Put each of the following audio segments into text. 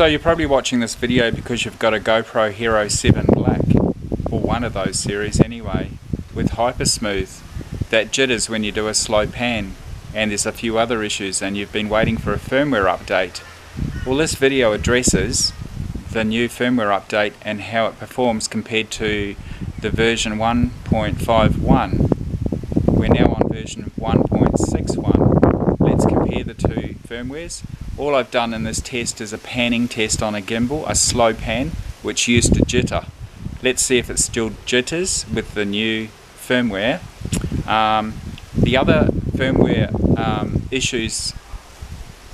So you're probably watching this video because you've got a GoPro Hero 7 Black, or one of those series anyway, with Hypersmooth that jitters when you do a slow pan, and there's a few other issues, and you've been waiting for a firmware update. Well, this video addresses the new firmware update and how it performs compared to the version 1.51. We're now on version 1.61. Let's compare the two firmwares. All I've done in this test is a panning test on a gimbal, a slow pan, which used to jitter. Let's see if it still jitters with the new firmware. The other firmware issues,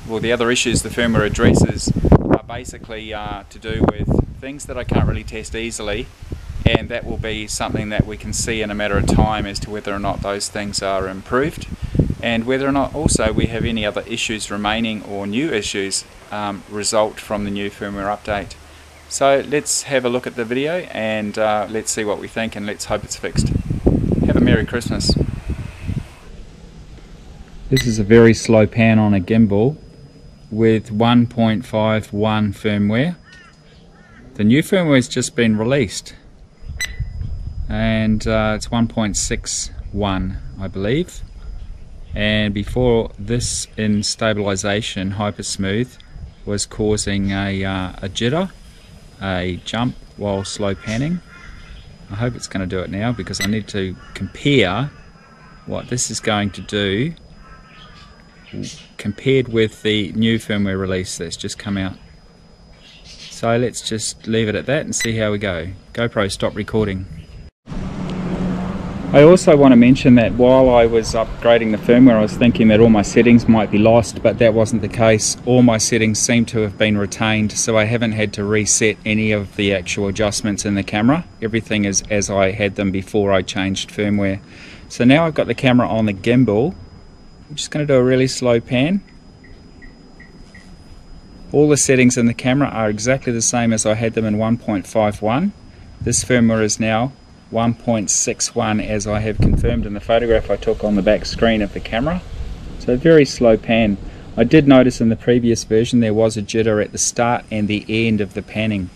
well, the other issues the firmware addresses are basically to do with things that I can't really test easily, and that will be something that we can see in a matter of time as to whether or not those things are improved, and whether or not also we have any other issues remaining or new issues result from the new firmware update. So let's have a look at the video and let's see what we think, and let's hope it's fixed. Have a Merry Christmas. This is a very slow pan on a gimbal with 1.51 firmware. The new firmware has just been released, and it's 1.61 I believe. And before this, in stabilization, Hypersmooth was causing a jitter, a jump while slow panning. I hope it's going to do it now, because I need to compare what this is going to do compared with the new firmware release that's just come out. So let's just leave it at that and see how we go. GoPro, stop recording. I also want to mention that while I was upgrading the firmware, I was thinking that all my settings might be lost, but that wasn't the case. All my settings seem to have been retained, so I haven't had to reset any of the actual adjustments in the camera. Everything is as I had them before I changed firmware. So now I've got the camera on the gimbal. I'm just going to do a really slow pan. All the settings in the camera are exactly the same as I had them in 1.51. This firmware is now 1.61 as I have confirmed in the photograph I took on the back screen of the camera. So very slow pan. I did notice in the previous version there was a jitter at the start and the end of the panning,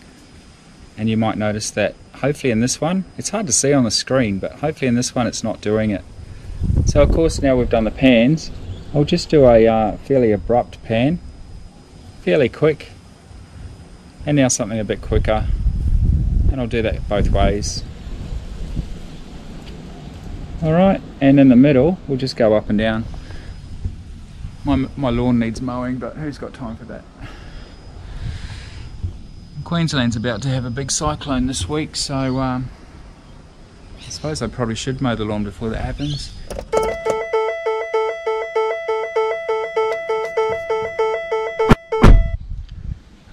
and you might notice that hopefully in this one, it's hard to see on the screen, but hopefully in this one it's not doing it. So of course, now we've done the pans, I'll just do a fairly abrupt pan, fairly quick, and now something a bit quicker, and I'll do that both ways. Alright, and in the middle we'll just go up and down. My lawn needs mowing, but who's got time for that? Queensland's about to have a big cyclone this week, so I suppose I probably should mow the lawn before that happens.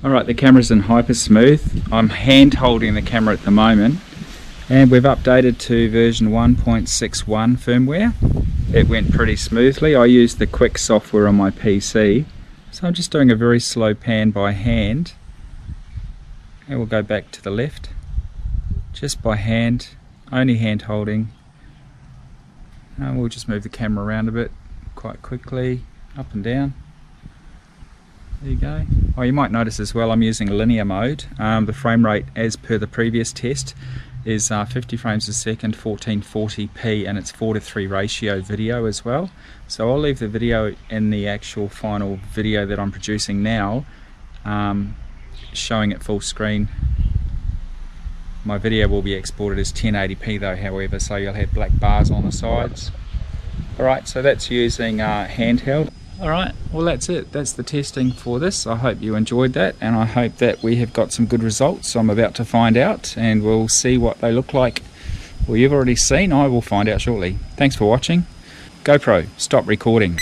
Alright, the camera's in Hypersmooth. I'm hand holding the camera at the moment, and we've updated to version 1.61 firmware. It went pretty smoothly. I used the quick software on my PC, so I'm just doing a very slow pan by hand, and we'll go back to the left, just by hand, only hand holding, and we'll just move the camera around a bit quite quickly, up and down. There you go. Oh, you might notice as well I'm using linear mode. The frame rate as per the previous test is 50 frames a second, 1440p, and it's 4:3 ratio video as well. So I'll leave the video in the actual final video that I'm producing now, showing it full screen. My video will be exported as 1080p though, however, so you'll have black bars on the sides. Alright, so that's using handheld. Alright, well that's it. That's the testing for this. I hope you enjoyed that, and I hope that we have got some good results. I'm about to find out, and we'll see what they look like. Well, you've already seen. I will find out shortly. Thanks for watching. GoPro, stop recording.